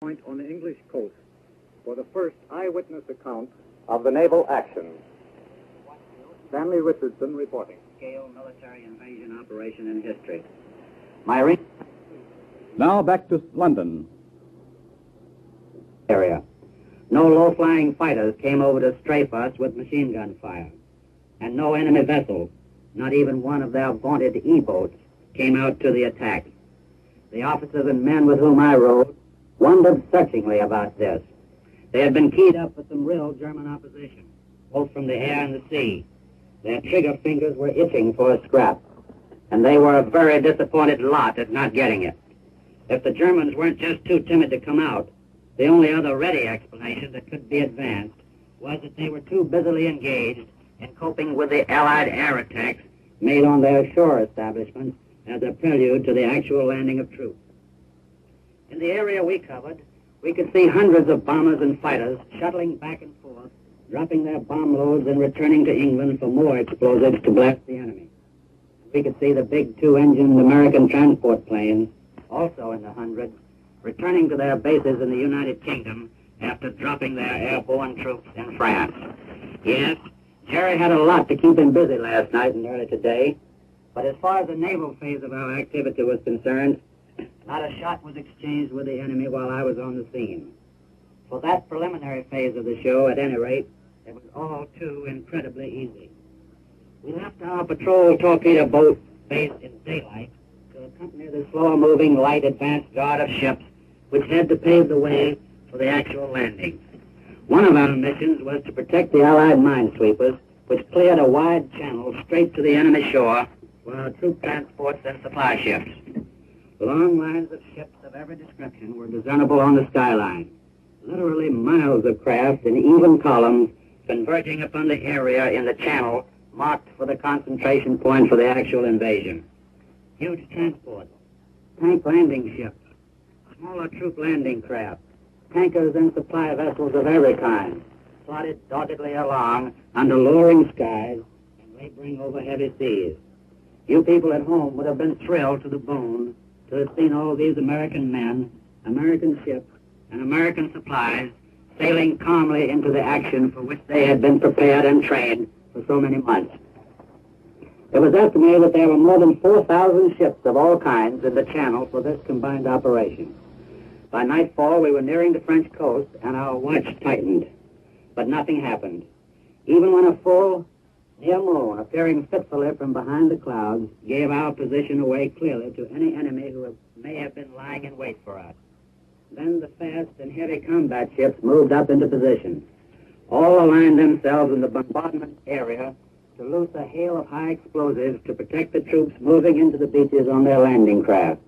Point on the English coast for the first eyewitness account of the naval action. Stanley Richardson reporting. Scale military invasion operation in history. Now back to London. Area. No low-flying fighters came over to strafe us with machine gun fire. And no enemy vessels, not even one of their vaunted E-boats, came out to the attack. The officers and men with whom I rode wondered searchingly about this. They had been keyed up with some real German opposition, both from the air and the sea. Their trigger fingers were itching for a scrap, and they were a very disappointed lot at not getting it. If the Germans weren't just too timid to come out, the only other ready explanation that could be advanced was that they were too busily engaged in coping with the Allied air attacks made on their shore establishments as a prelude to the actual landing of troops. In the area we covered, we could see hundreds of bombers and fighters shuttling back and forth, dropping their bomb loads and returning to England for more explosives to blast the enemy. We could see the big two-engined American transport planes, also in the hundreds, returning to their bases in the United Kingdom after dropping their airborne troops in France. Yes, Jerry had a lot to keep him busy last night and early today, but as far as the naval phase of our activity was concerned, not a shot was exchanged with the enemy while I was on the scene. For that preliminary phase of the show, at any rate, it was all too incredibly easy. We left our patrol torpedo boat base in daylight to accompany the slow-moving light advance guard of ships which had to pave the way for the actual landing. One of our missions was to protect the Allied minesweepers, which cleared a wide channel straight to the enemy shore for our troop transports and supply ships. Long lines of ships of every description were discernible on the skyline, literally miles of craft in even columns converging upon the area in the channel marked for the concentration point for the actual invasion. Huge transports, tank landing ships, smaller troop landing craft, tankers and supply vessels of every kind, plodded doggedly along under lowering skies and laboring over heavy seas. You people at home would have been thrilled to the bone to have seen all these American men, American ships, and American supplies sailing calmly into the action for which they had been prepared and trained for so many months. It was estimated that there were more than 4,000 ships of all kinds in the channel for this combined operation. By nightfall, we were nearing the French coast, and our watch tightened. But nothing happened. Even when a full, near moon, appearing fitfully from behind the clouds, gave our position away clearly to any enemy who may have been lying in wait for us. Then the fast and heavy combat ships moved up into position. All aligned themselves in the bombardment area to loose a hail of high explosives to protect the troops moving into the beaches on their landing craft.